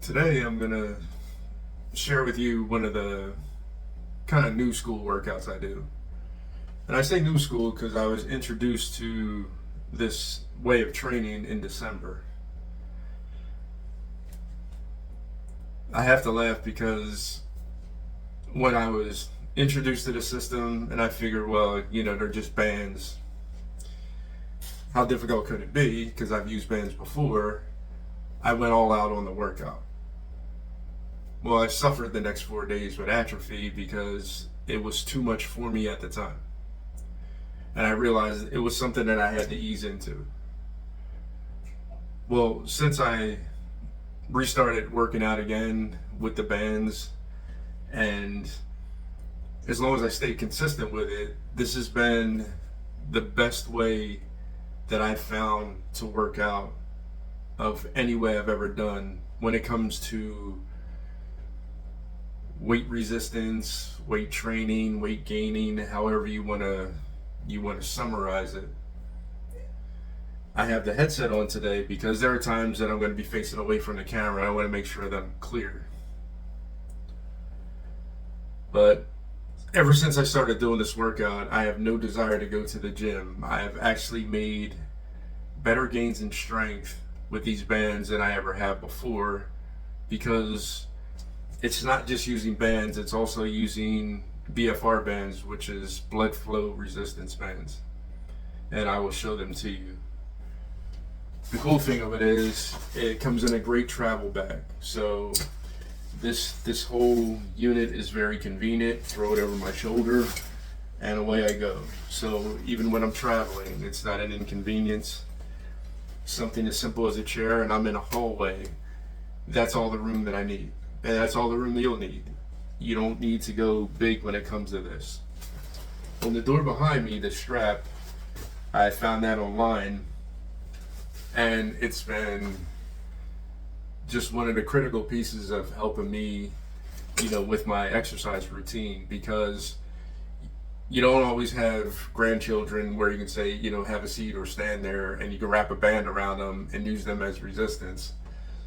Today I'm gonna share with you one of the kind of new school workouts I do. And I say new school because I was introduced to this way of training in December. I have to laugh because when I was introduced to the system and I figured, well, they're just bands. How difficult could it be? Because I've used bands before. I went all out on the workout. Well, I suffered the next 4 days with atrophy because it was too much for me at the time. And I realized it was something that I had to ease into. Well, since I restarted working out again with the bands, and as long as I stay consistent with it, this has been the best way that I've found to work out of any way I've ever done when it comes to weight resistance, weight training, weight gaining, however you want to summarize it. I have the headset on today because there are times that I'm going to be facing away from the camera. I want to make sure that I'm clear. But ever since I started doing this workout, I have no desire to go to the gym. I have actually made better gains in strength with these bands than I ever have before, because it's not just using bands, it's also using BFR bands, which is blood flow resistance bands. And I will show them to you. The cool thing of it is it comes in a great travel bag. So this whole unit is very convenient. Throw it over my shoulder and away I go. So even when I'm traveling, it's not an inconvenience. Something as simple as a chair and I'm in a hallway, that's all the room that I need. And that's all the room that you'll need. You don't need to go big when it comes to this. On the door behind me, the strap, I found that online, and it's been just one of the critical pieces of helping me, with my exercise routine, because you don't always have grandchildren where you can say, have a seat or stand there and you can wrap a band around them and use them as resistance.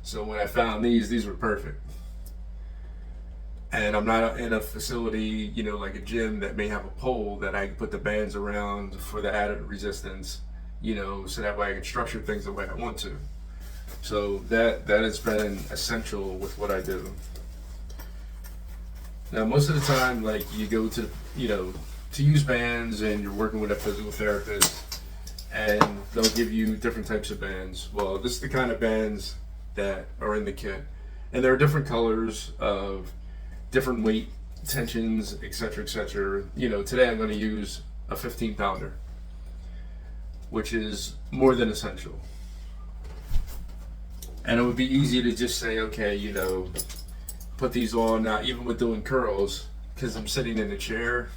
So when I found these were perfect. And I'm not in a facility, like a gym that may have a pole that I can put the bands around for the added resistance, so that way I can structure things the way I want to. So that has been essential with what I do. Now, most of the time, like, you go to use bands and you're working with a physical therapist and they'll give you different types of bands. Well, this is the kind of bands that are in the kit. And there are different colors of different weight tensions, etc., etc. Today I'm going to use a 15-pounder, which is more than essential. And it would be easy to just say, okay, put these on, even with doing curls, because I'm sitting in a chair.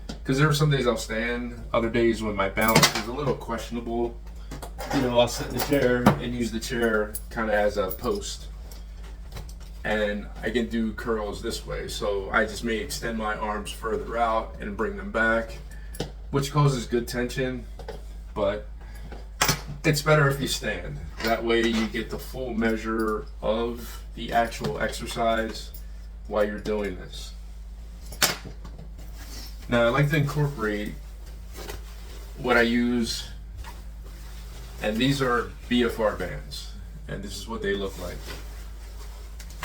Because there are some days I'll stand, other days when my balance is a little questionable, I'll sit in the chair and use the chair kind of as a post. And I can do curls this way, so I just may extend my arms further out and bring them back, which causes good tension, but it's better if you stand. That way you get the full measure of the actual exercise while you're doing this. Now, I like to incorporate what I use, and these are BFR bands, and this is what they look like.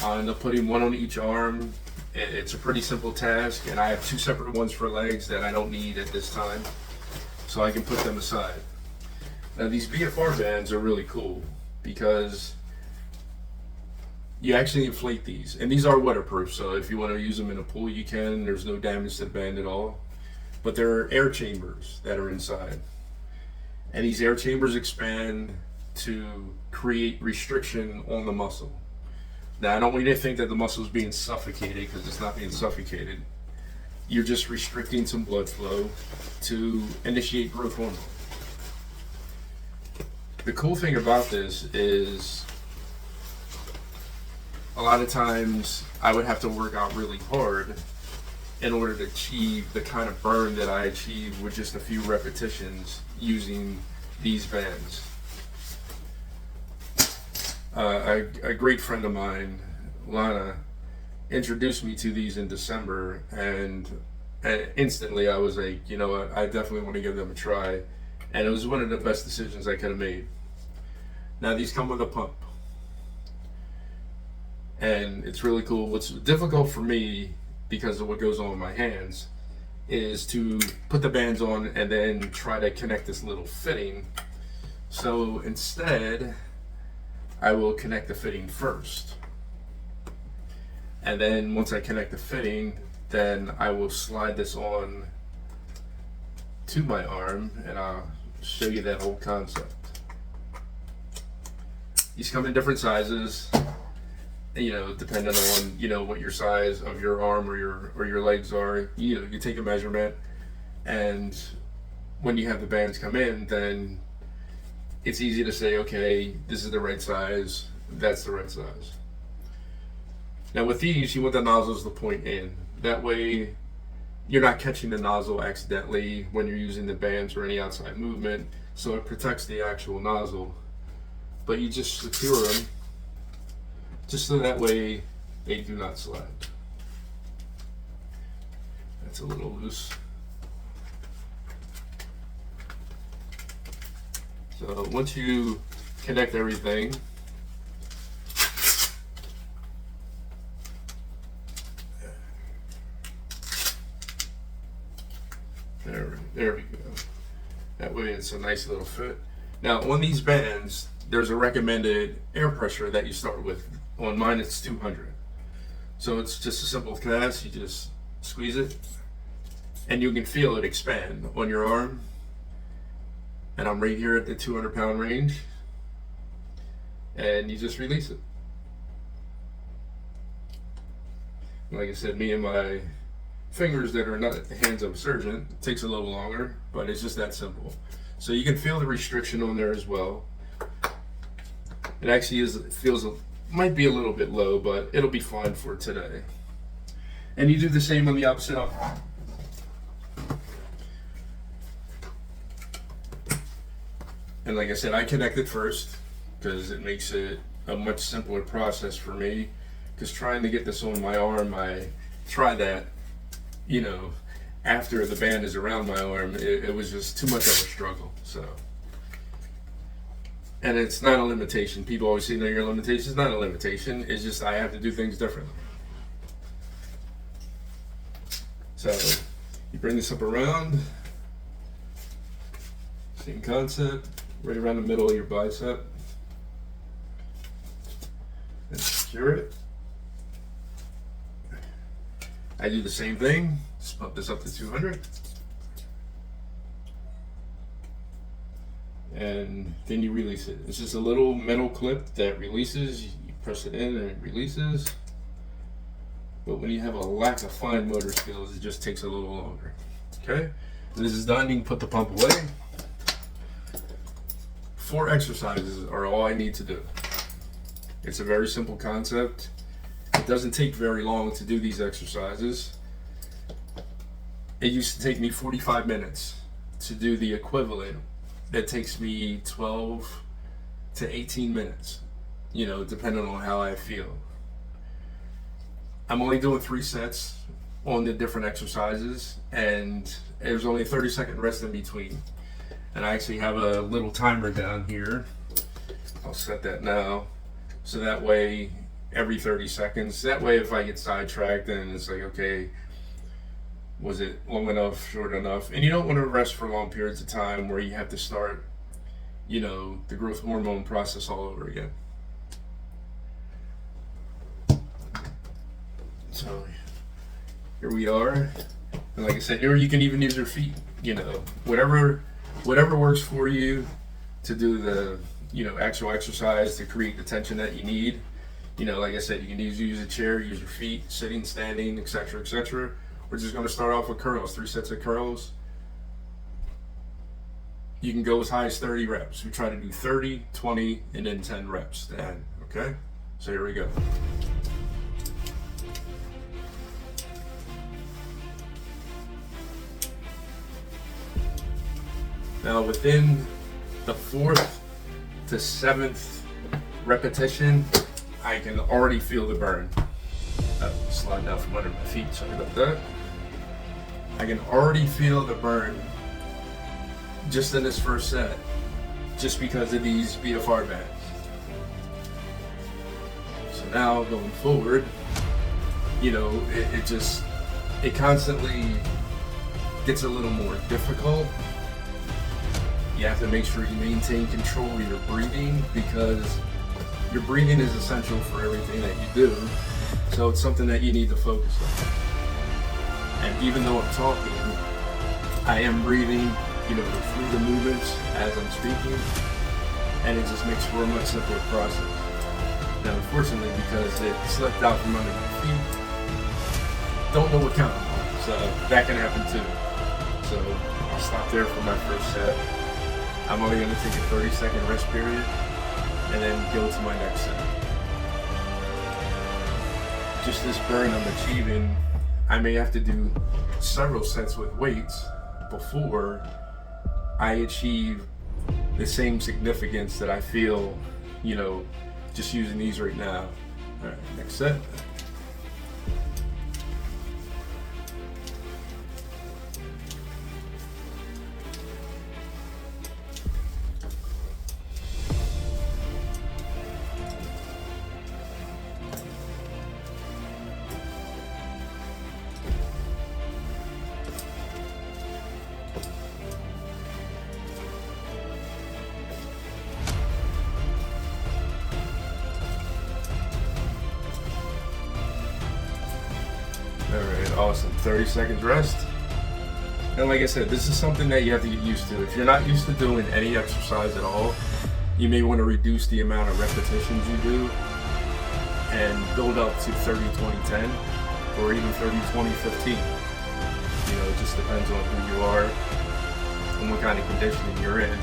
I end up putting one on each arm. It's a pretty simple task, and I have two separate ones for legs that I don't need at this time, so I can put them aside. Now, these BFR bands are really cool because you actually inflate these, and these are waterproof, so if you want to use them in a pool, you can. There's no damage to the band at all. But there are air chambers that are inside, and these air chambers expand to create restriction on the muscle. Now, I don't want you to think that the muscle is being suffocated, because it's not being suffocated. You're just restricting some blood flow to initiate growth hormone. The cool thing about this is a lot of times I would have to work out really hard in order to achieve the kind of burn that I achieve with just a few repetitions using these bands. A great friend of mine Lana introduced me to these in December, and instantly I was like, you know what, I definitely want to give them a try. And it was one of the best decisions I could have made. Now, these come with a pump, and it's really cool. What's difficult for me, because of what goes on with my hands, is to put the bands on and then try to connect this little fitting. So instead, I will connect the fitting first. And then once I connect the fitting, then I will slide this on to my arm, and I'll show you that whole concept. These come in different sizes, you know, depending on, you know, what your size of your arm or your legs are. You know, you take a measurement, and when you have the bands come in, then it's easy to say, okay, this is the right size, that's the right size. Now with these, you want the nozzles to point in. That way you're not catching the nozzle accidentally when you're using the bands or any outside movement, so it protects the actual nozzle. But you just secure them just so that way they do not slide. That's a little loose. So once you connect everything, there we go. That way it's a nice little fit. Now on these bands, there's a recommended air pressure that you start with. On mine it's 200. So it's just a simple cast, you just squeeze it and you can feel it expand on your arm. And I'm right here at the 200-pound range, and you just release it. Like I said, me and my fingers that are not at the hands of a surgeon, it takes a little longer, but it's just that simple. So you can feel the restriction on there as well. It actually might be a little bit low, but it'll be fine for today. And you do the same on the opposite arm. And like I said, I connect it first because it makes it a much simpler process for me. Because trying to get this on my arm, I tried that, you know, after the band is around my arm, it was just too much of a struggle. So, and it's not a limitation. People always say, no, your limitation is not a limitation. It's just I have to do things differently. So you bring this up around, same concept. Right around the middle of your bicep, and secure it. I do the same thing, just pump this up to 200. And then you release it. It's just a little metal clip that releases, you press it in and it releases. But when you have a lack of fine motor skills, it just takes a little longer. Okay, when this is done, you can put the pump away. 4 exercises are all I need to do. It's a very simple concept. It doesn't take very long to do these exercises. It used to take me 45 minutes to do the equivalent. That takes me 12 to 18 minutes, you know, depending on how I feel. I'm only doing 3 sets on the different exercises, and there's only a 30-second rest in between. And I actually have a little timer down here. I'll set that now. So that way, every 30 seconds, that way if I get sidetracked, then it's like, okay, was it long enough, short enough? And you don't want to rest for long periods of time where you have to start, you know, the growth hormone process all over again. So here we are. And like I said, here you can even use your feet, you know, whatever works for you to do the, you know, actual exercise to create the tension that you need. You know, like I said, you can use a chair, use your feet, sitting, standing, etc., etc. We're just going to start off with curls, 3 sets of curls. You can go as high as 30 reps. We try to do 30, 20, and then 10 reps to end, okay? So here we go. Now within the 4th to 7th repetition, I can already feel the burn. Sliding out from under my feet, sorry about that. I can already feel the burn just in this first set, just because of these BFR bands. So now going forward, you know, it constantly gets a little more difficult. You have to make sure you maintain control of your breathing, because your breathing is essential for everything that you do. So it's something that you need to focus on. And even though I'm talking, I am breathing, you know, through the movements as I'm speaking, and it just makes for a much simpler process. Now, unfortunately, because it slipped out from under my feet, don't know what count I'm on, so that can happen too. So I'll stop there for my first set. I'm only going to take a 30-second rest period and then go to my next set. Just this burn I'm achieving, I may have to do several sets with weights before I achieve the same significance that I feel, you know, just using these right now. All right, next set. Alright, awesome. 30 seconds rest. And like I said, this is something that you have to get used to. If you're not used to doing any exercise at all, you may want to reduce the amount of repetitions you do and build up to 30-20-10 or even 30-20-15. You know, it just depends on who you are and what kind of conditioning you're in.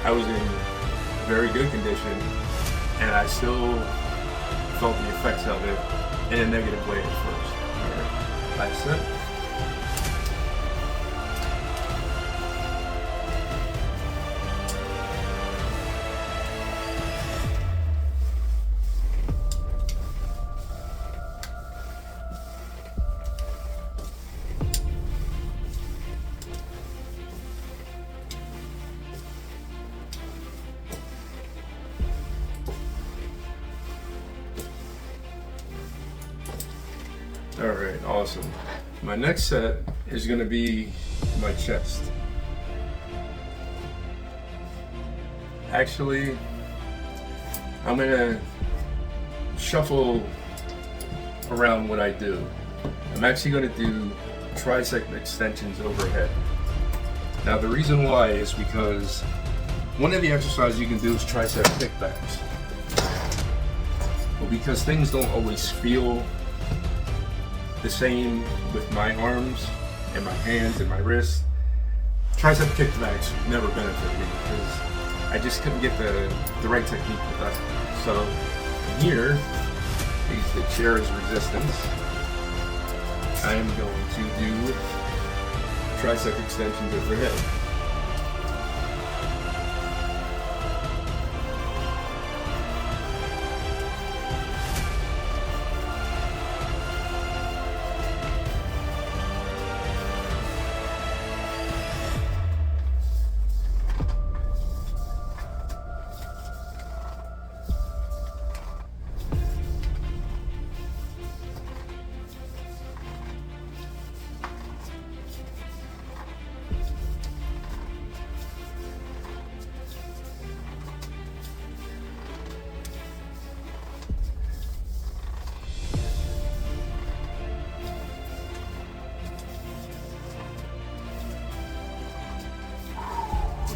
I was in very good condition, and I still felt the effects of it in a negative way at first. Last set. Alright, awesome. My next set is going to be my chest. Actually, I'm going to shuffle around what I do. I'm actually going to do tricep extensions overhead. Now the reason why is because one of the exercises you can do is tricep kickbacks. Well, because things don't always feel the same with my arms and my hands and my wrists, tricep kickbacks never benefited me because I just couldn't get the right technique with that. So here is the chair as resistance. I am going to do tricep extensions overhead.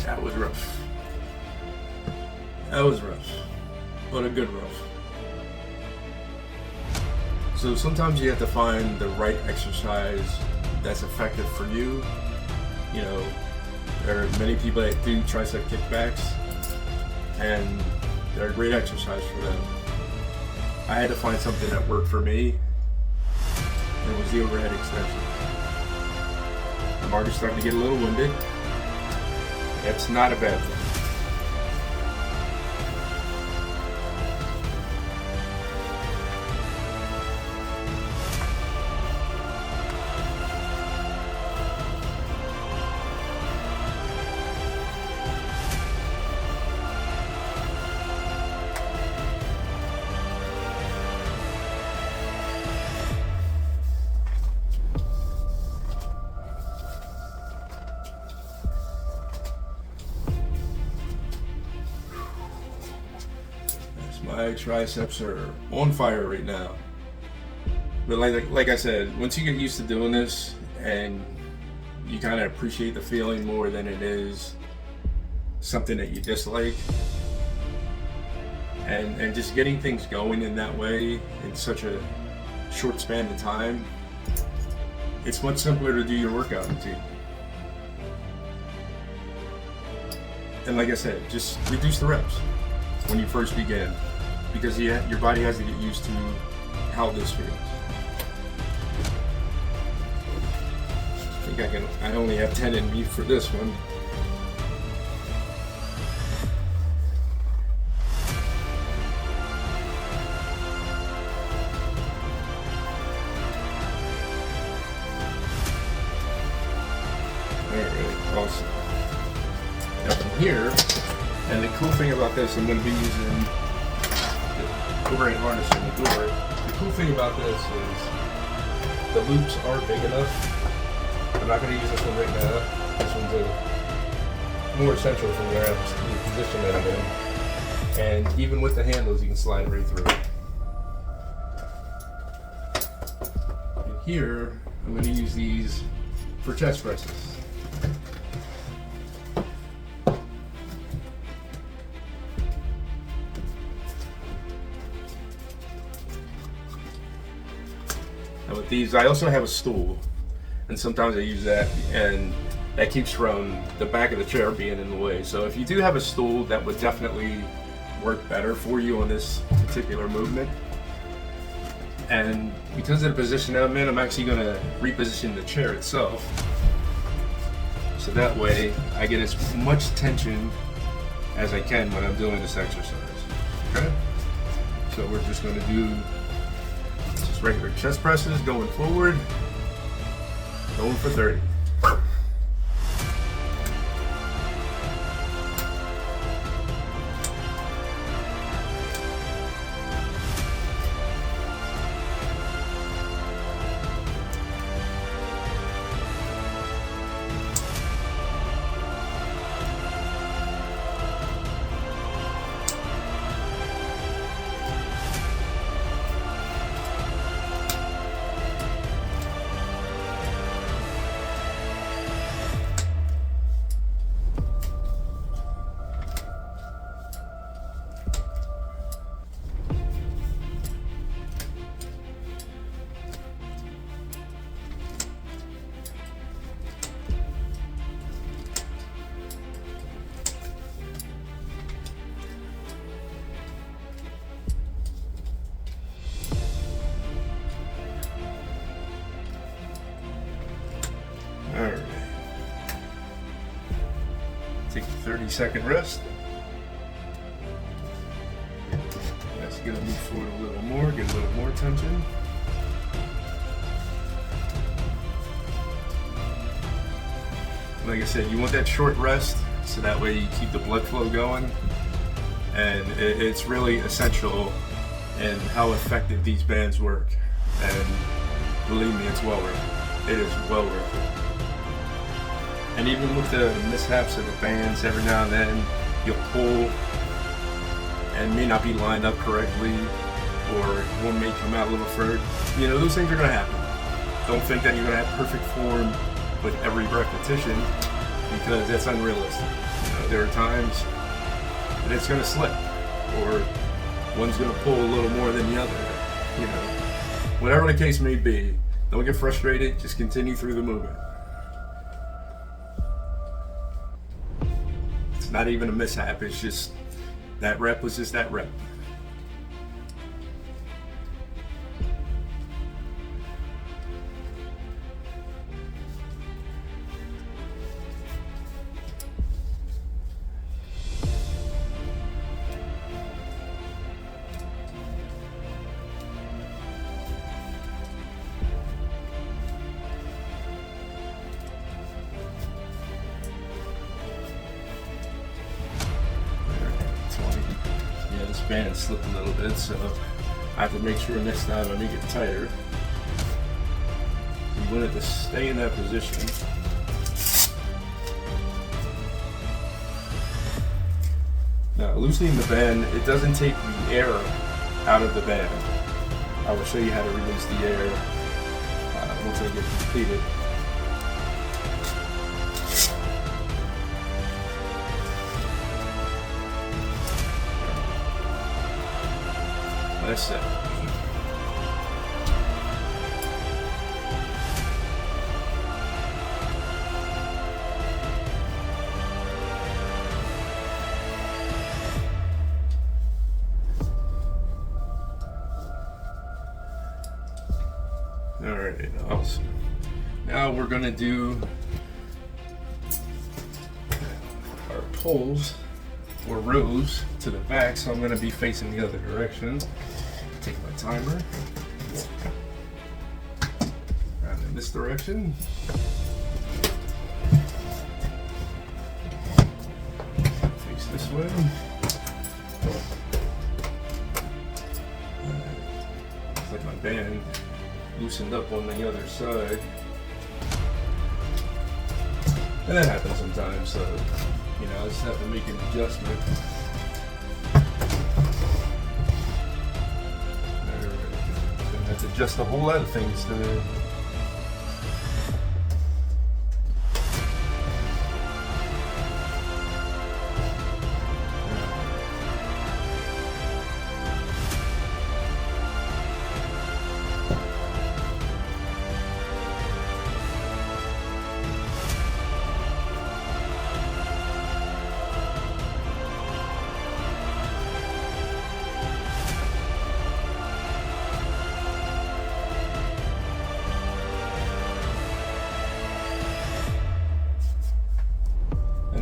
That was rough. That was rough, but a good rough. So sometimes you have to find the right exercise that's effective for you. You know, there are many people that do tricep kickbacks, and they're a great exercise for them. I had to find something that worked for me, and it was the overhead extension. I'm already starting to get a little winded. It's not a bad thing. My triceps are on fire right now. But like I said, once you get used to doing this and you kind of appreciate the feeling more than it is something that you dislike, and just getting things going in that way in such a short span of time, it's much simpler to do your workout routine. And like I said, just reduce the reps when you first begin, because your body has to get used to how this feels. I think I only have 10 in me for this one. Alright, awesome. Now from here, and the cool thing about this, I'm going to be using the overhead harness in the door. The cool thing about this is the loops are big enough. I'm not going to use this one right now. This one's more essential from where I'm the position that I'm in. And even with the handles, you can slide it right through. And here, I'm going to use these for chest presses. And with these, I also have a stool. And sometimes I use that, and that keeps from the back of the chair being in the way. So if you do have a stool, that would definitely work better for you on this particular movement. And because of the position I'm in, I'm actually going to reposition the chair itself. So that way I get as much tension as I can when I'm doing this exercise. Okay? So we're just going to do just regular chest presses going forward. Going for 30. Alright. Take a 30-second rest. Let's get to move forward a little more, get a little more tension. Like I said, you want that short rest so that way you keep the blood flow going. And it's really essential in how effective these bands work. And believe me, it's well worth it. It is well worth it. And even with the mishaps of the bands, every now and then you'll pull and may not be lined up correctly, or one may come out a little further. You know, those things are going to happen. Don't think that you're going to have perfect form with every repetition, because that's unrealistic. You know, there are times that it's going to slip, or one's going to pull a little more than the other. You know, whatever the case may be, don't get frustrated. Just continue through the movement. It's not even a mishap. It's just that rep was just that rep. This band slipped a little bit, so I have to make sure next time I make it tighter. You want it to stay in that position. Now, loosening the band, it doesn't take the air out of the band. I will show you how to release the air once I get completed. That's it. Alright, awesome. Now we're going to do our pulls or rows to the back, so I'm going to be facing the other direction. Take my timer. Round in this direction. Face this way. Looks like my band loosened up on the other side. And that happens sometimes, so I just have to make an adjustment. Gonna have to adjust a whole lot of things today.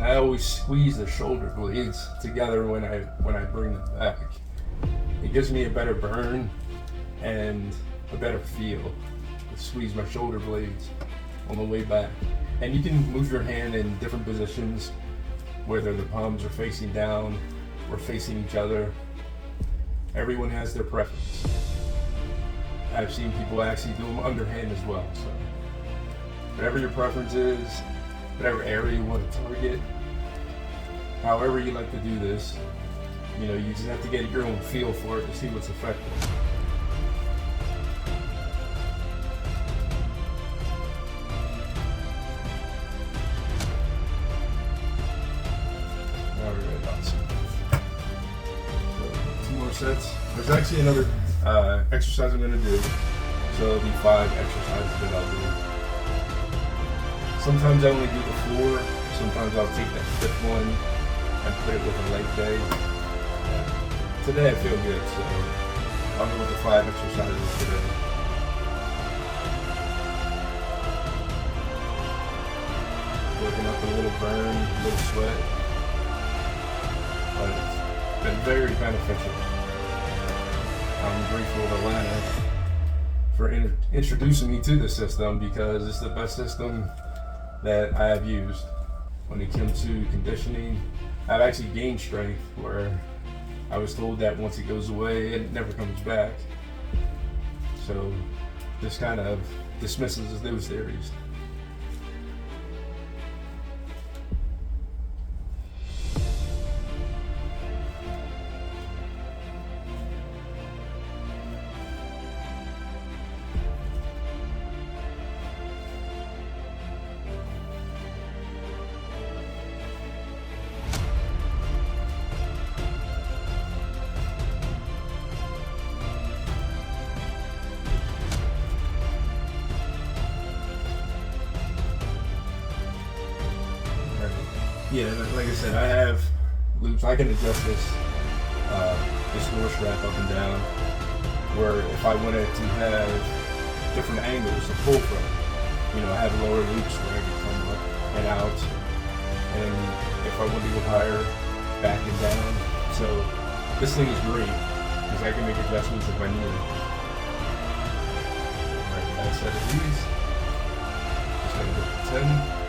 I always squeeze the shoulder blades together when I bring them back. It gives me a better burn and a better feel to squeeze my shoulder blades on the way back. And you can move your hand in different positions, whether the palms are facing down or facing each other. Everyone has their preference. I've seen people actually do them underhand as well. So whatever your preference is, whatever area you want to target, however you like to do this, you just have to get your own feel for it to see what's effective. Alright, awesome. So, 2 more sets. There's actually another exercise I'm going to do, so it'll be 5 exercises that I'll do. Sometimes I only do the 4, sometimes I'll take that 5th one and put it with a leg day. Today I feel good, so I'll go with the 5 exercises today. Working up a little burn, a little sweat, but it's been very beneficial. I'm grateful to Lana for introducing me to the system, because it's the best system that I have used. When it comes to conditioning, I've actually gained strength where I was told that once it goes away, it never comes back. So this kind of dismisses those theories. Yeah, like I said, I have loops. I can adjust this door strap up and down, where if I wanted to have different angles to pull from, I have lower loops where I can come up and out, and if I want to go higher, back and down. So this thing is great, because I can make adjustments if I need it. Alright, last set of these. Just gonna go for 10.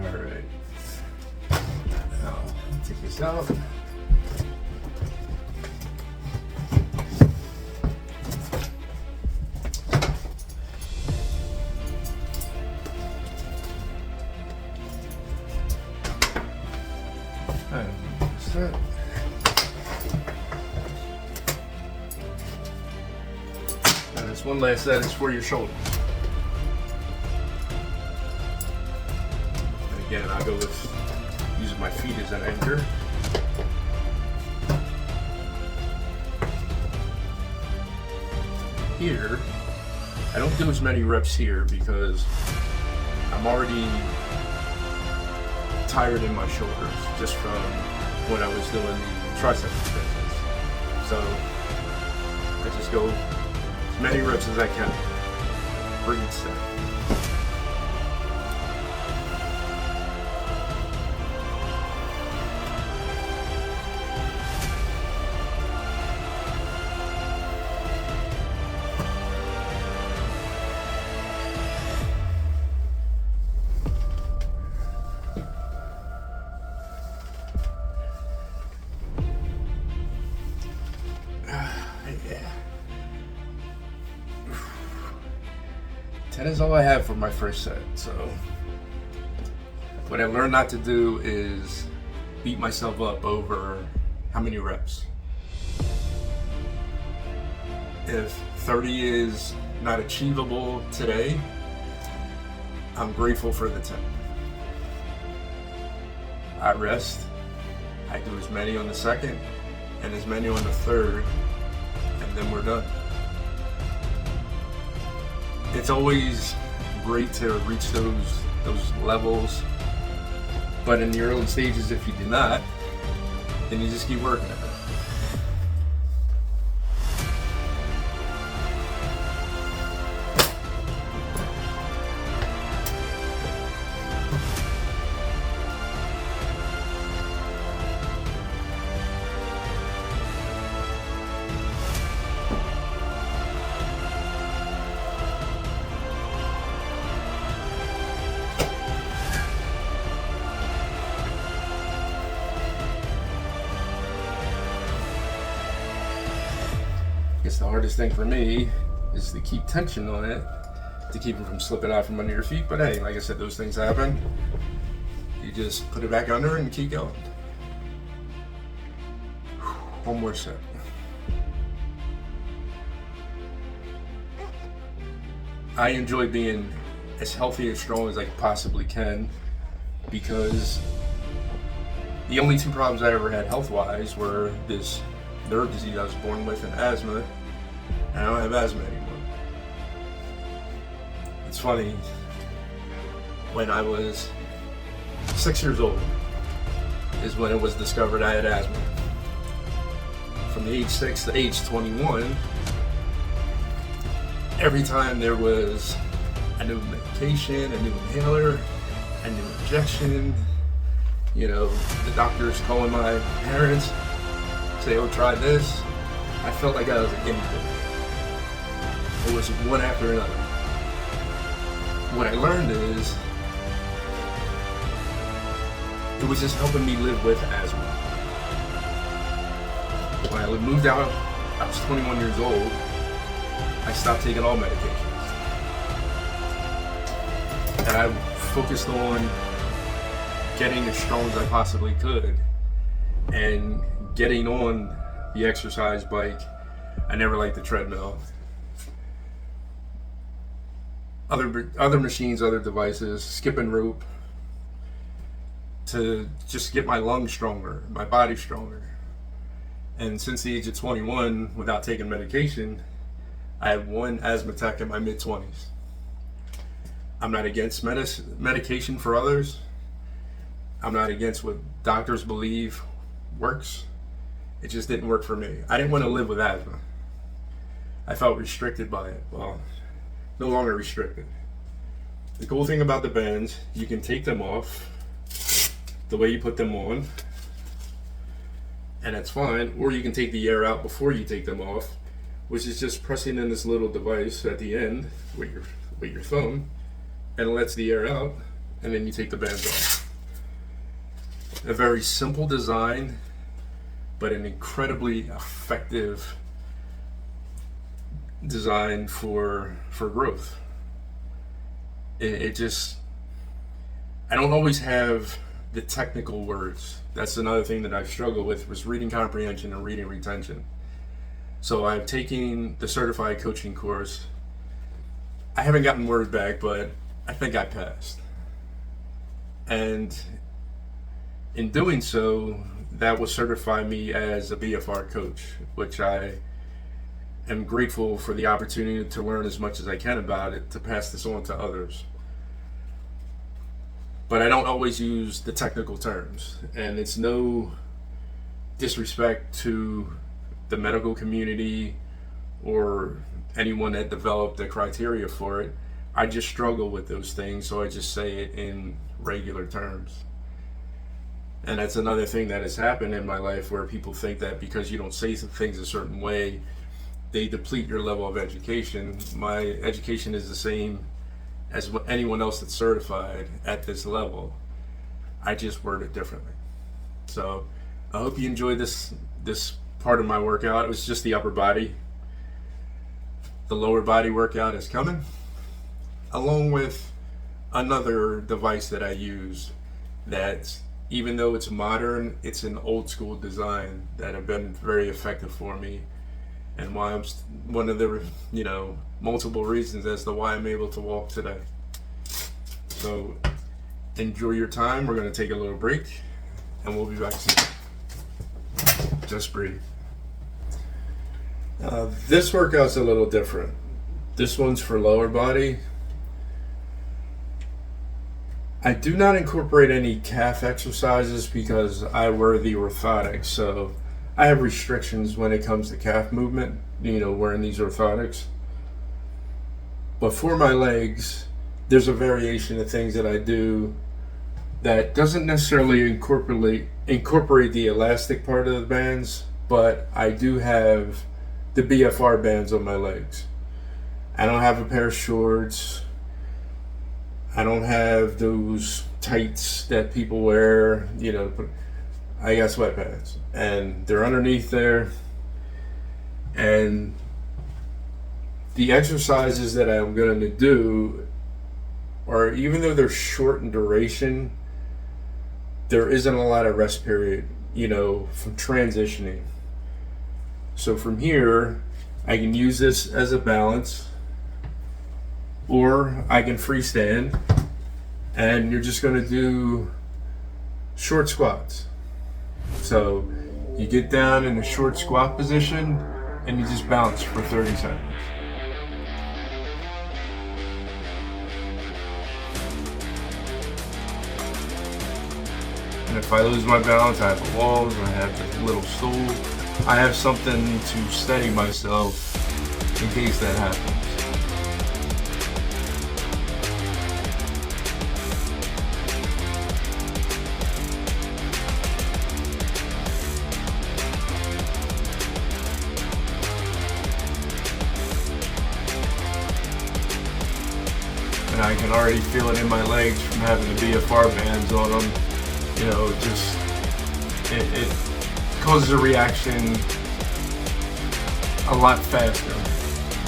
Alright, now take this out. Set. And this one last set is for your shoulders. And again, I go with using my feet as an anchor. Here, I don't do as many reps here because I'm already tired in my shoulders just from when I was doing the tricep extensions. So I just go as many reps as I can for each set. Yeah. 10 is all I have for my first set. So what I learned not to do is beat myself up over how many reps. If 30 is not achievable today, I'm grateful for the 10. I rest. I do as many on the second and as many on the third, and then we're done. It's always great to reach those levels, but in the early stages, if you do not, then you just keep working at it. I guess the hardest thing for me is to keep tension on it, to keep it from slipping out from under your feet. But hey, like I said, those things happen. You just put it back under and keep going. One more set. I enjoy being as healthy and strong as I possibly can because the only two problems I ever had health-wise were this nerve disease I was born with and asthma, and I don't have asthma anymore. It's funny, when I was 6 years old is when it was discovered I had asthma. From the age 6 to age 21, every time there was a new medication, a new inhaler, a new injection, you know, the doctors calling my parents, say, oh, try this. I felt like I was a guinea pig. It was one after another. What I learned is it was just helping me live with asthma. When I moved out, I was 21 years old. I stopped taking all medications. And I focused on getting as strong as I possibly could and getting on the exercise bike. I never liked the treadmill. Other machines, other devices, skipping rope, to just get my lungs stronger, my body stronger. And since the age of 21, without taking medication, I had one asthma attack in my mid-20s. I'm not against medication for others. I'm not against what doctors believe works. It just didn't work for me. I didn't want to live with asthma. I felt restricted by it. Well, no longer restricted. The cool thing about the bands, you can take them off the way you put them on, and that's fine. Or you can take the air out before you take them off, which is just pressing in this little device at the end with your thumb, and it lets the air out, and then you take the bands off. a very simple design, but an incredibly effective design for growth. It just, I don't always have the technical words. That's another thing that I've struggled with, was reading comprehension and reading retention. So I've taken the certified coaching course. I haven't gotten word back, but I think I passed. And in doing so, that will certify me as a BFR coach, which I am grateful for the opportunity to learn as much as I can about it, to pass this on to others. But I don't always use the technical terms, and it's no disrespect to the medical community or anyone that developed the criteria for it. I just struggle with those things, so I just say it in regular terms. And that's another thing that has happened in my life, where people think that because you don't say things a certain way, they deplete your level of education. My education is the same as anyone else that's certified at this level. I just word it differently. So I hope you enjoyed this part of my workout. It was just the upper body. The lower body workout is coming, along with another device that I use that, even though it's modern, it's an old school design that have been very effective for me, and why I'm one of the multiple reasons as to why I'm able to walk today. So enjoy your time. We're going to take a little break, and we'll be back soon. Just breathe. This workout's a little different. This one's for lower body. I do not incorporate any calf exercises because I wear the orthotics, so I have restrictions when it comes to calf movement, wearing these orthotics. But for my legs, there's a variation of things that I do that doesn't necessarily incorporate the elastic part of the bands, but I do have the BFR bands on my legs. I don't have a pair of shorts. I don't have those tights that people wear, I got sweatpants, and they're underneath there. And the exercises that I'm going to do are, even though they're short in duration, there isn't a lot of rest period, from transitioning. So from here, I can use this as a balance, or I can freestand, and you're just going to do short squats. So you get down in a short squat position and you just bounce for 30 seconds. And if I lose my balance, I have the walls, I have a little stool. I have something to steady myself in case that happens. And I can already feel it in my legs from having the BFR bands on them. It causes a reaction a lot faster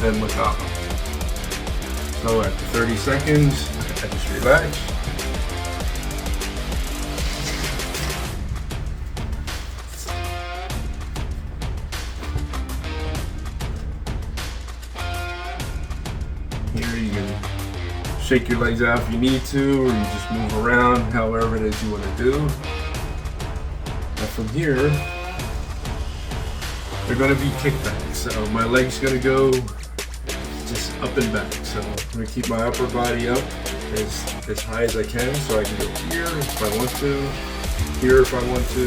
than without them. So after 30 seconds, I just relax. Here you can shake your legs out if you need to, or you just move around however it is you want to do. And from here, they're going to be kickbacks. So my leg's going to go just up and back. So I'm going to keep my upper body up as high as I can, so I can go here if I want to, here if I want to.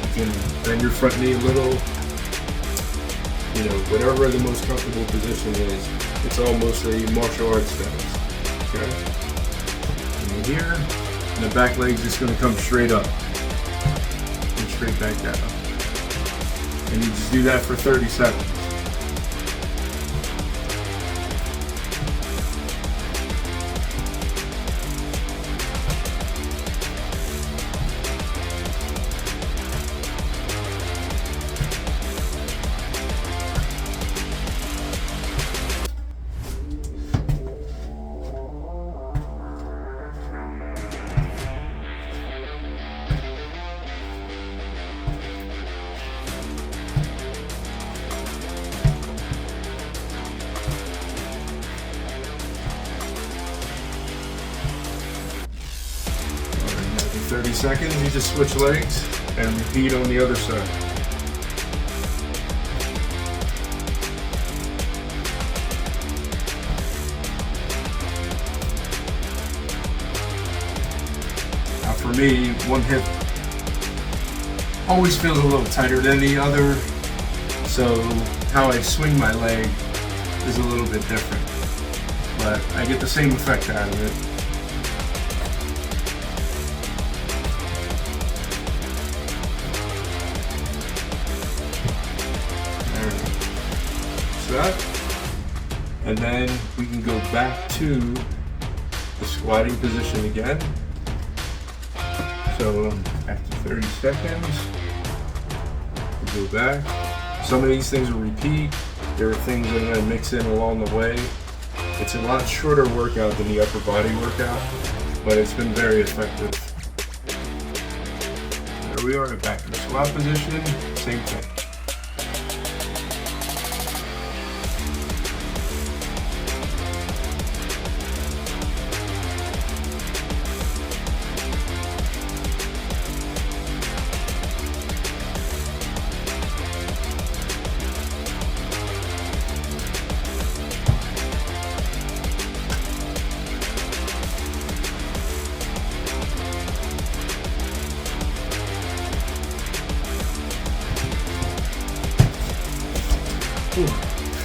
You can bend your front knee a little. Whatever the most comfortable position is. It's all mostly martial arts stance. Okay? And here, and the back leg's just going to come straight up and straight back down. And you just do that for 30 seconds. 30 seconds, you just switch legs and repeat on the other side. Now for me, one hip always feels a little tighter than the other, so how I swing my leg is a little bit different, but I get the same effect out of it. That, and then we can go back to the squatting position again. So after 30 seconds, we go back. Some of these things will repeat. There are things I'm going to mix in along the way. It's a lot shorter workout than the upper body workout, but it's been very effective. There we are, back in the squat position, same thing.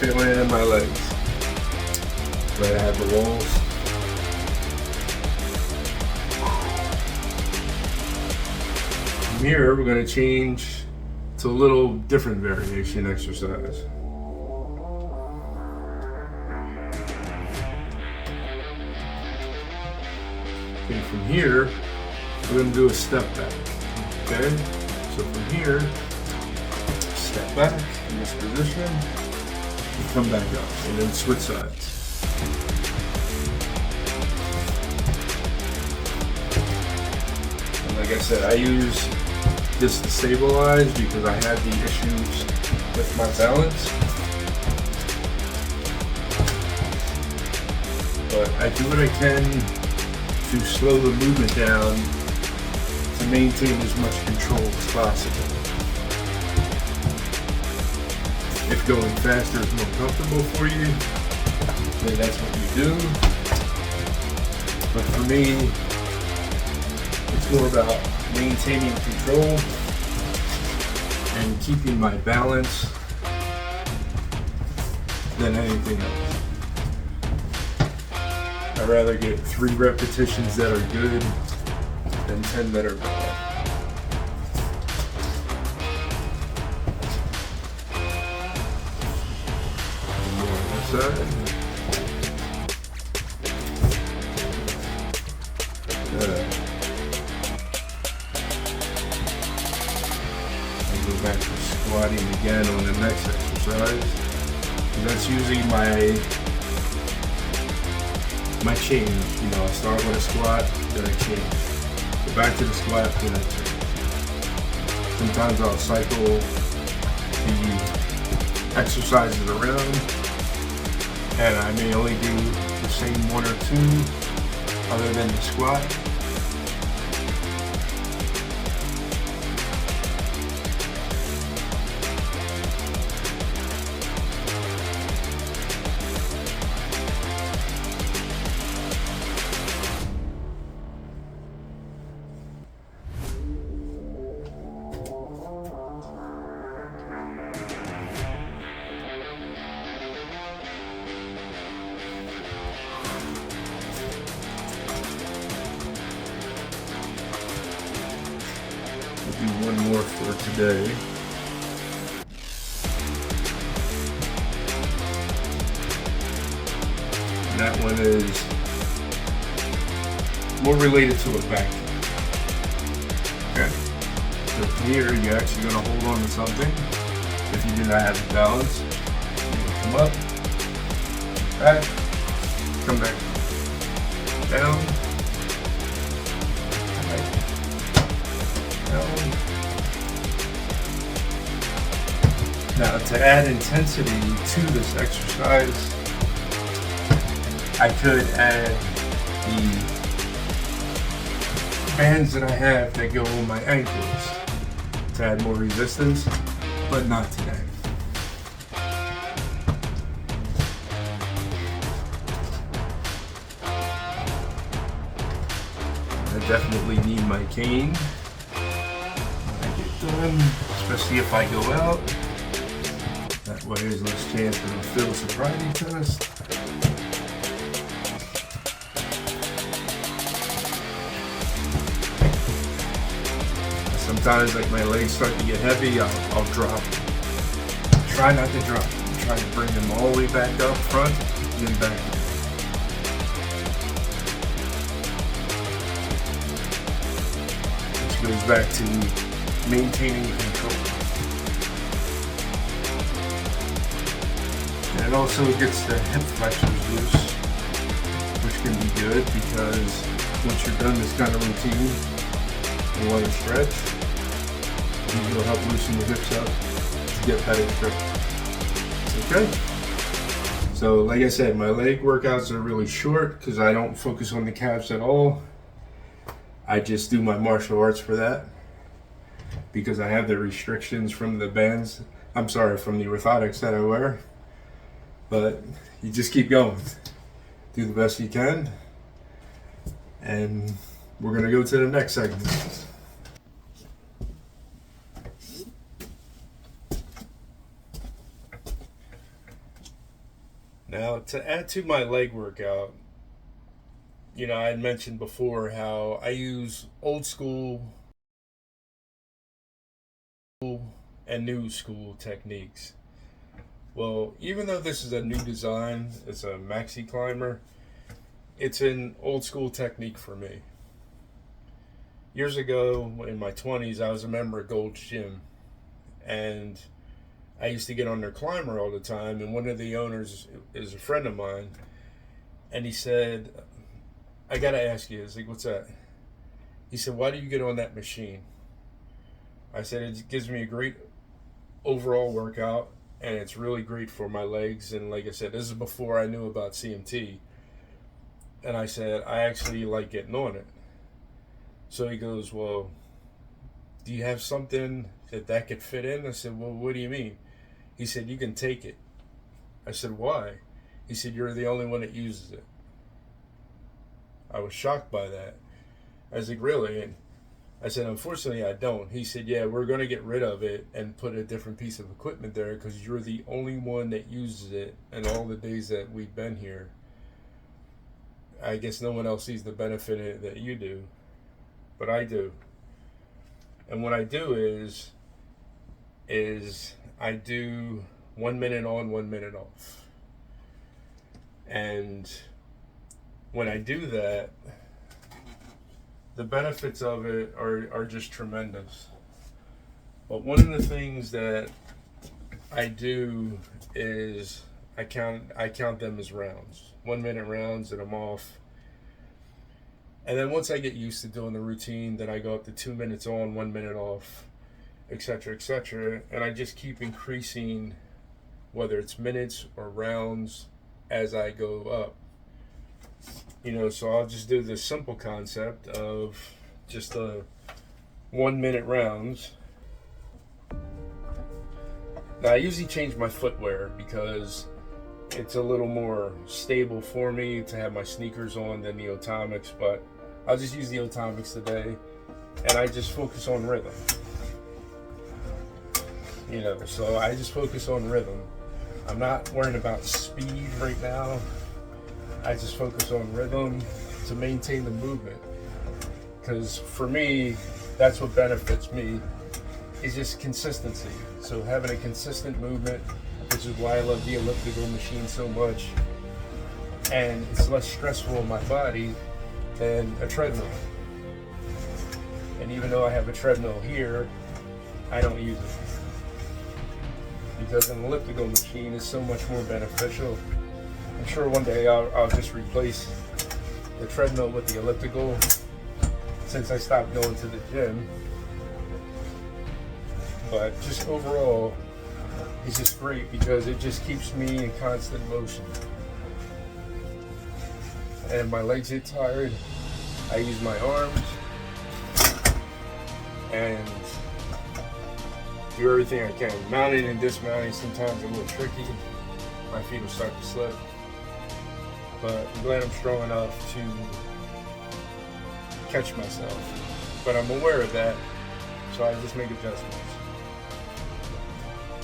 Feeling it in my legs. But I have the walls. From here, we're going to change to a little different variation exercise. Okay, from here, we're going to do a step back. Okay, so from here, step back in this position, and come back up, and then switch sides. And like I said, I use this to stabilize because I had the issues with my balance. But I do what I can to slow the movement down to maintain as much control as possible. If going faster is more comfortable for you, then that's what you do. But for me, it's more about maintaining control and keeping my balance than anything else. I'd rather get 3 repetitions that are good than 10 that are bad. Side. And go back to squatting again on the next exercise. And that's usually my change. You know, I start with a squat, then I change. Go back to the squat, then I change. Sometimes I'll cycle the exercises around, and I may only do the same 1 or 2 other than the squat. Do one more for today. And that one is more related to a back. Okay. So from here, you're actually going to hold on to something. If you do not have the balance, you're going to come up, back, come back, down. Now, to add intensity to this exercise, I could add the bands that I have that go on my ankles to add more resistance, but not today. I definitely need my cane when I get done, especially if I go out. That way there's less chance for them to fail a sobriety test. Sometimes, like, my legs start to get heavy, I'll drop. Try not to drop. Try to bring them all the way back up front, and then back. Which goes back to maintaining control. And it also gets the hip flexors loose, which can be good because once you're done this kind of routine, you want to stretch. It'll help loosen the hips up to get better stretch. Okay. So like I said, my leg workouts are really short because I don't focus on the calves at all. I just do my martial arts for that because I have the restrictions from the bands. I'm sorry, from the orthotics that I wear. But you just keep going. Do the best you can. And we're going to go to the next segment. Now, to add to my leg workout, you know, I had mentioned before how I use old school and new school techniques. Well, even though this is a new design, it's a maxi climber, it's an old school technique for me. Years ago, in my 20s, I was a member of Gold's Gym, and I used to get on their climber all the time, and one of the owners is a friend of mine, and he said, I gotta ask you. I was like, what's that? He said, why do you get on that machine? I said, it gives me a great overall workout, and it's really great for my legs, and like I said, this is before I knew about CMT, and I said, I actually like getting on it. So he goes, well, do you have something that could fit in? I said, well, what do you mean? He said, you can take it. I said, why? He said, you're the only one that uses it. I was shocked by that. I was like, really? And I said, unfortunately, I don't. He said, yeah, we're going to get rid of it and put a different piece of equipment there because you're the only one that uses it in all the days that we've been here. I guess no one else sees the benefit in it that you do, but I do. And what I do is I do 1 minute on, 1 minute off. And when I do that, the benefits of it are just tremendous. But one of the things that I do is I count them as rounds. 1 minute rounds, and I'm off. And then once I get used to doing the routine, then I go up to 2 minutes on, 1 minute off, etc., etc. And I just keep increasing, whether it's minutes or rounds, as I go up. You know, so I'll just do this simple concept of just the 1 minute rounds. Now, I usually change my footwear because it's a little more stable for me to have my sneakers on than the Atomics, but I'll just use the Atomics today, and I just focus on rhythm. You know, so I just focus on rhythm. I'm not worrying about speed right now. I just focus on rhythm to maintain the movement. Because for me, that's what benefits me, is just consistency. So having a consistent movement, which is why I love the elliptical machine so much. And it's less stressful on my body than a treadmill. And even though I have a treadmill here, I don't use it. Because an elliptical machine is so much more beneficial. I'm sure one day I'll just replace the treadmill with the elliptical since I stopped going to the gym. But just overall, it's just great because it just keeps me in constant motion. And my legs get tired, I use my arms and do everything I can. Mounting and dismounting sometimes a little tricky. My feet will start to slip. But I'm glad I'm strong enough to catch myself. But I'm aware of that, so I just make adjustments.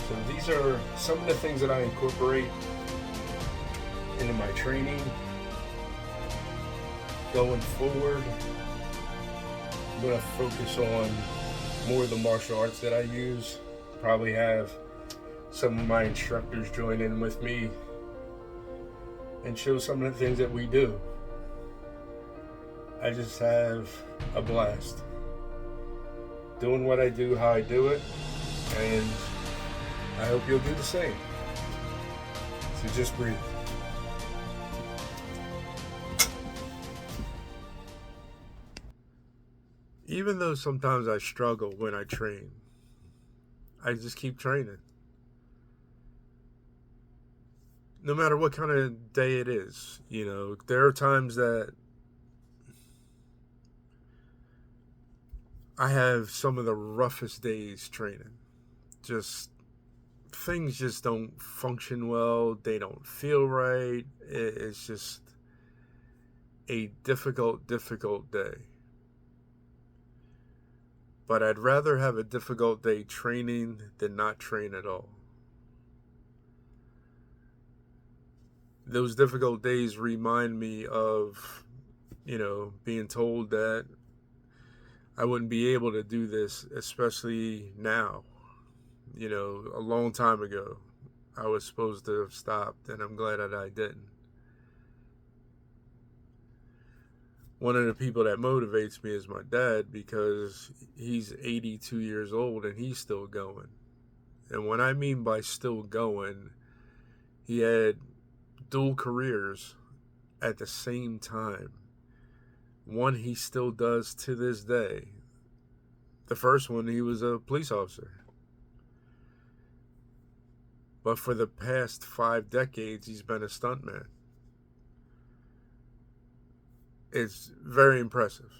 So these are some of the things that I incorporate into my training. Going forward, I'm going to focus on more of the martial arts that I use. Probably have some of my instructors join in with me and show some of the things that we do. I just have a blast doing what I do, how I do it, and I hope you'll do the same. So just breathe. Even though sometimes I struggle when I train, I just keep training. No matter what kind of day it is, there are times that I have some of the roughest days training. Things just don't function well. They don't feel right. It's just a difficult day. But I'd rather have a difficult day training than not train at all. Those difficult days remind me of, being told that I wouldn't be able to do this, especially now. A long time ago, I was supposed to have stopped, and I'm glad that I didn't. One of the people that motivates me is my dad, because he's 82 years old and he's still going. And what I mean by still going, he had dual careers at the same time. One he still does to this day. The first one, he was a police officer. But for the past 5 decades, he's been a stuntman. It's very impressive,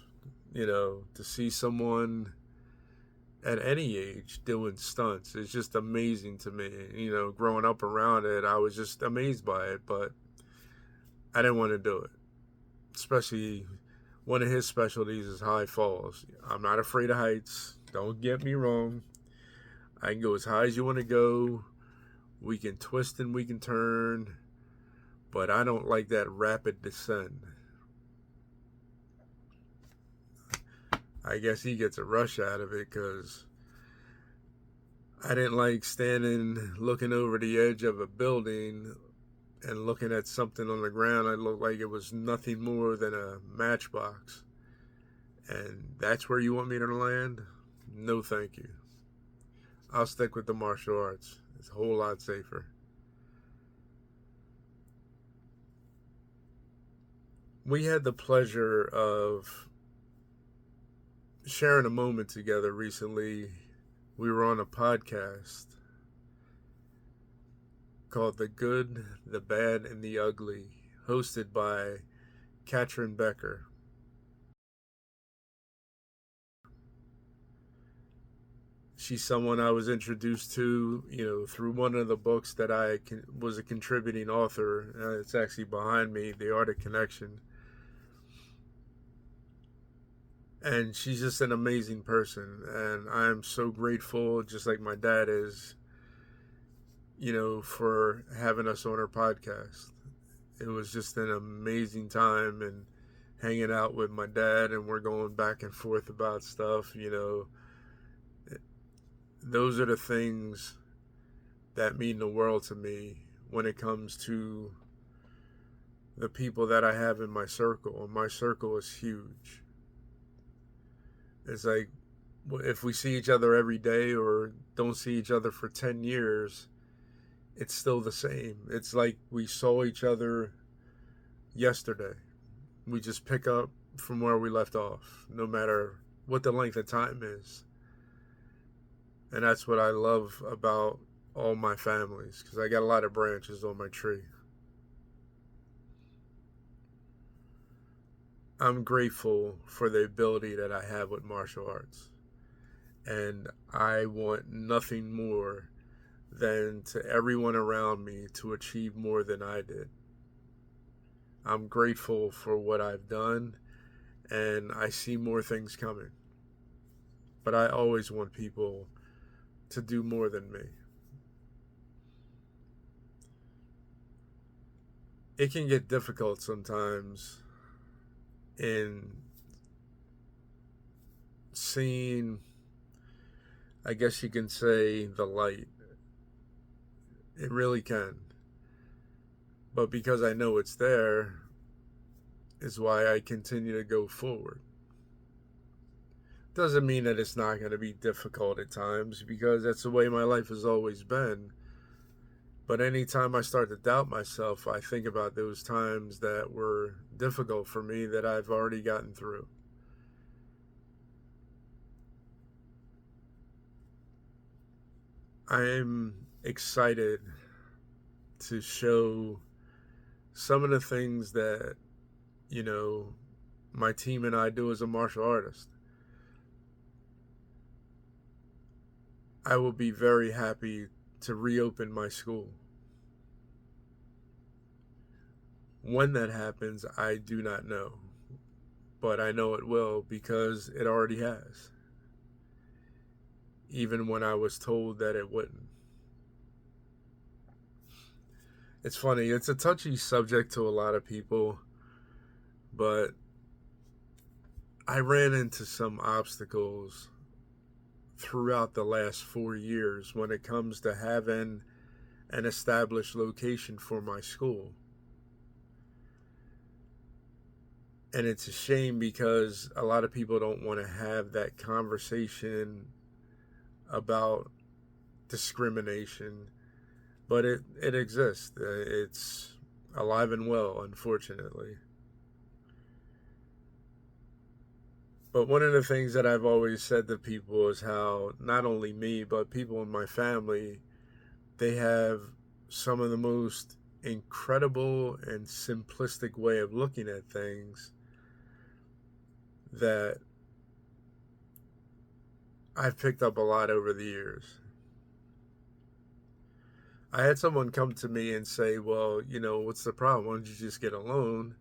to see someone at any age doing stunts. It's just amazing to me. Growing up around it, I was just amazed by it, but I didn't want to do it. Especially one of his specialties is high falls. I'm not afraid of heights. Don't get me wrong. I can go as high as you want to go. We can twist and we can turn, but I don't like that rapid descent. I guess he gets a rush out of it because I didn't like standing looking over the edge of a building and looking at something on the ground. I looked like it was nothing more than a matchbox. And that's where you want me to land? No, thank you. I'll stick with the martial arts. It's a whole lot safer. We had the pleasure of sharing a moment together recently. We were on a podcast called The Good, the Bad, and the Ugly, hosted by Katrin Becker. She's someone I was introduced to, through one of the books that I was a contributing author. It's actually behind me, The Art of Connection. And she's just an amazing person, and I'm so grateful, just like my dad is, for having us on her podcast. It was just an amazing time, and hanging out with my dad, and we're going back and forth about stuff. Those are the things that mean the world to me when it comes to the people that I have in my circle. And my circle is huge. It's like, if we see each other every day or don't see each other for 10 years, it's still the same. It's like we saw each other yesterday. We just pick up from where we left off, no matter what the length of time is. And that's what I love about all my families, because I got a lot of branches on my tree. I'm grateful for the ability that I have with martial arts. And I want nothing more than to everyone around me to achieve more than I did. I'm grateful for what I've done, and I see more things coming. But I always want people to do more than me. It can get difficult sometimes in seeing, I guess you can say, the light. It really can. But because I know it's there, is why I continue to go forward. Doesn't mean that it's not going to be difficult at times, because that's the way my life has always been. But anytime I start to doubt myself, I think about those times that were difficult for me that I've already gotten through. I'm excited to show some of the things that, you know, my team and I do as a martial artist. I will be very happy to reopen my school. When that happens, I do not know. But I know it will, because it already has. Even when I was told that it wouldn't. It's funny, it's a touchy subject to a lot of people, but I ran into some obstacles throughout the last 4 years when it comes to having an established location for my school. And it's a shame, because a lot of people don't want to have that conversation about discrimination, but it exists. It's alive and well, unfortunately. But one of the things that I've always said to people is how not only me, but people in my family, they have some of the most incredible and simplistic way of looking at things that I've picked up a lot over the years. I had someone come to me and say, well, what's the problem? Why don't you just get a loan?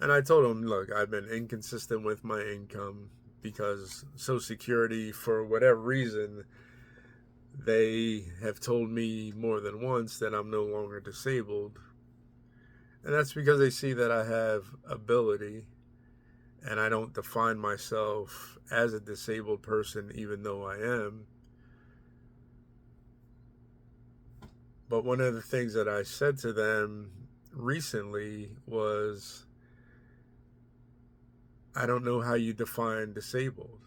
And I told him, look, I've been inconsistent with my income because Social Security, for whatever reason, they have told me more than once that I'm no longer disabled. And that's because they see that I have ability, and I don't define myself as a disabled person, even though I am. But one of the things that I said to them recently was, I don't know how you define disabled.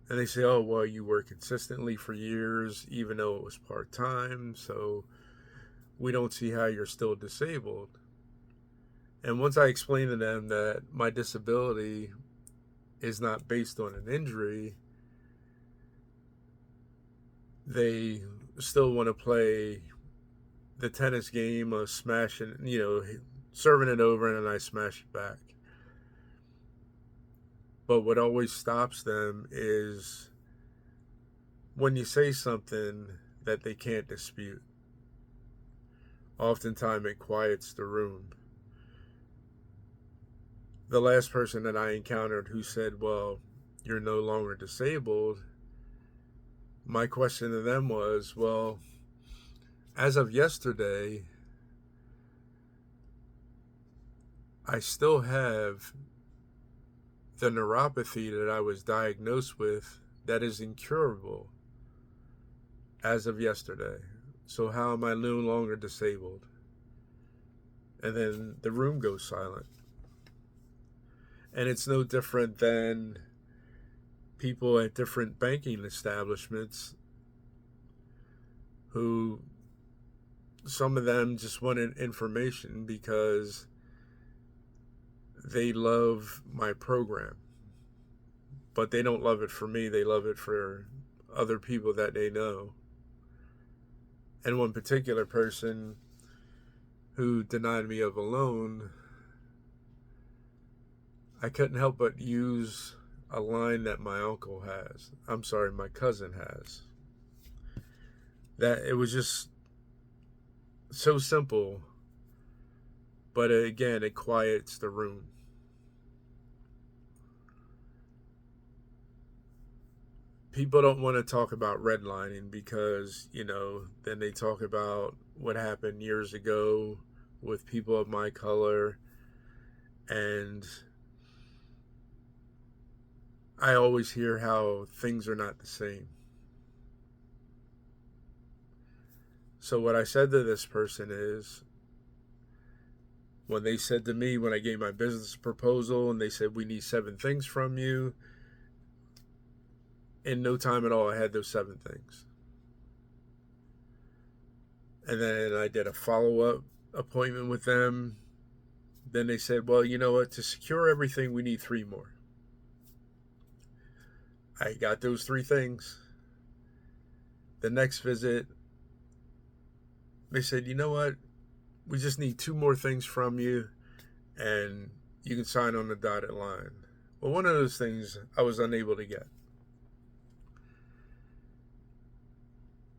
And they say, oh, well, you work consistently for years, even though it was part-time, so we don't see how you're still disabled. And once I explained to them that my disability is not based on an injury, they still want to play the tennis game of smashing, serving it over and then I smash it back. But what always stops them is when you say something that they can't dispute. Oftentimes it quiets the room. The last person that I encountered who said, well, you're no longer disabled, my question to them was, well, as of yesterday, I still have the neuropathy that I was diagnosed with that is incurable as of yesterday. So how am I no longer disabled? And then the room goes silent. And it's no different than people at different banking establishments who, some of them just wanted information because they love my program. But they don't love it for me, they love it for other people that they know. And one particular person who denied me of a loan, I couldn't help but use a line that my uncle has. I'm sorry, my cousin has. That it was just so simple, but again, it quiets the room. People don't want to talk about redlining because, then they talk about what happened years ago with people of my color. And I always hear how things are not the same. So what I said to this person is, when they said to me, when I gave my business proposal and they said, we need 7 things from you, in no time at all, I had those 7 things. And then I did a follow-up appointment with them. Then they said, well, you know what? To secure everything, we need 3 more. I got those 3 things. The next visit, they said, you know what? We just need 2 more things from you, and you can sign on the dotted line. Well, one of those things I was unable to get.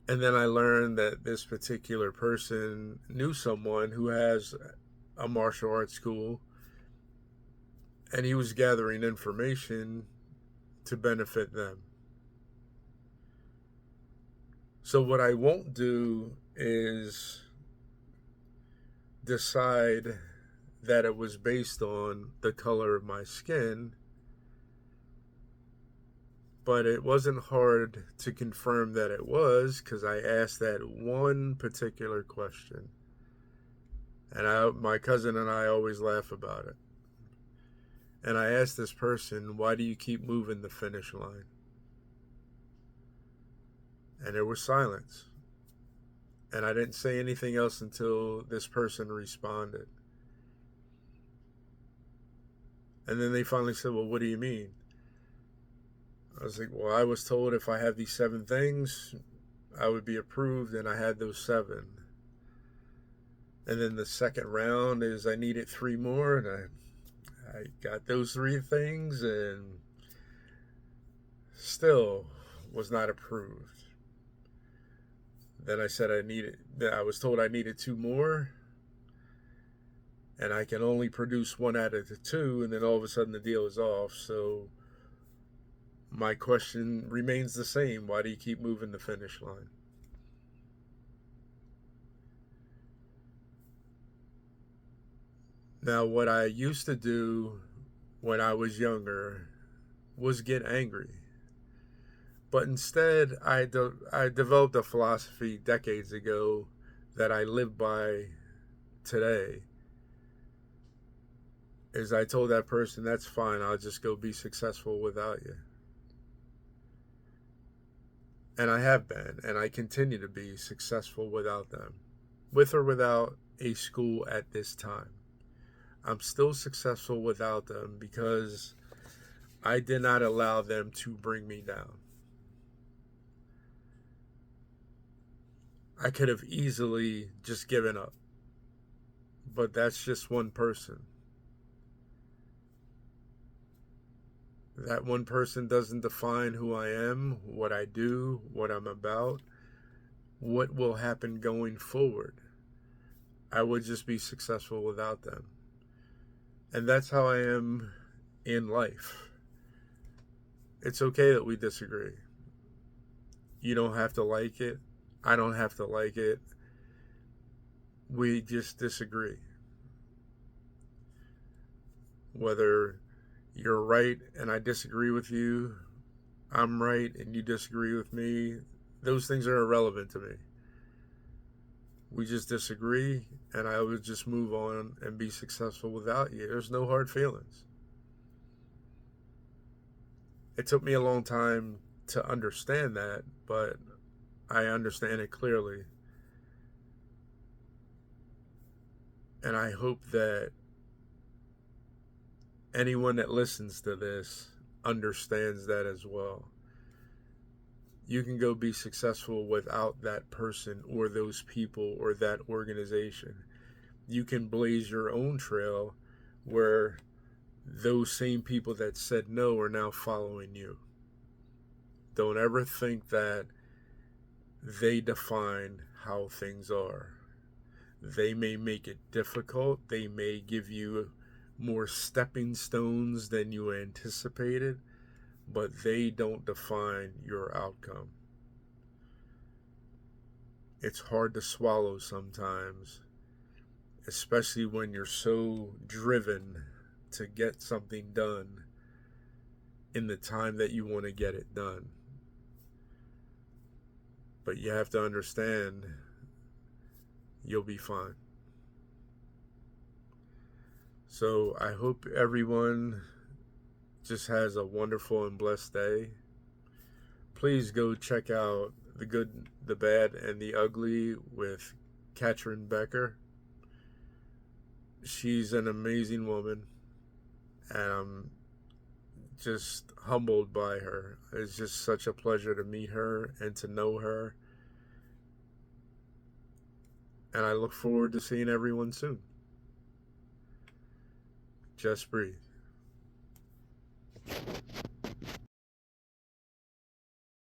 And then I learned that this particular person knew someone who has a martial arts school, and he was gathering information to benefit them. So what I won't do is decide that it was based on the color of my skin, but it wasn't hard to confirm that it was, because I asked that one particular question. And my cousin and I always laugh about it. And I asked this person, why do you keep moving the finish line? And there was silence. And I didn't say anything else until this person responded. And then they finally said, well, what do you mean? I was like, well, I was told if I have these 7 things, I would be approved, and I had those 7. And then the second round is I needed 3 more, and I got those 3 things, and still was not approved. Then I said I was told I needed 2 more, and I can only produce 1 out of the 2, and then all of a sudden the deal is off. So my question remains the same. Why do you keep moving the finish line? Now, what I used to do when I was younger was get angry. But instead, I developed a philosophy decades ago that I live by today. Is I told that person, that's fine, I'll just go be successful without you. And I have been, and I continue to be successful without them. With or without a school at this time. I'm still successful without them because I did not allow them to bring me down. I could have easily just given up. But that's just one person. That one person doesn't define who I am, what I do, what I'm about, what will happen going forward. I would just be successful without them. And that's how I am in life. It's okay that we disagree. You don't have to like it. I don't have to like it. We just disagree. Whether you're right and I disagree with you, I'm right and you disagree with me, those things are irrelevant to me. We just disagree, and I would just move on and be successful without you. There's no hard feelings. It took me a long time to understand that, but I understand it clearly. And I hope that anyone that listens to this understands that as well. You can go be successful without that person or those people or that organization. You can blaze your own trail where those same people that said no are now following you. Don't ever think that they define how things are. They may make it difficult. They may give you more stepping stones than you anticipated, but they don't define your outcome. It's hard to swallow sometimes, especially when you're so driven to get something done in the time that you want to get it done. But you have to understand, you'll be fine. So I hope everyone just has a wonderful and blessed day. Please go check out The Good, the Bad, and the Ugly with Katrin Becker. She's an amazing woman, and I'm just humbled by her. It's just such a pleasure to meet her and to know her. And I look forward to seeing everyone soon. Just breathe.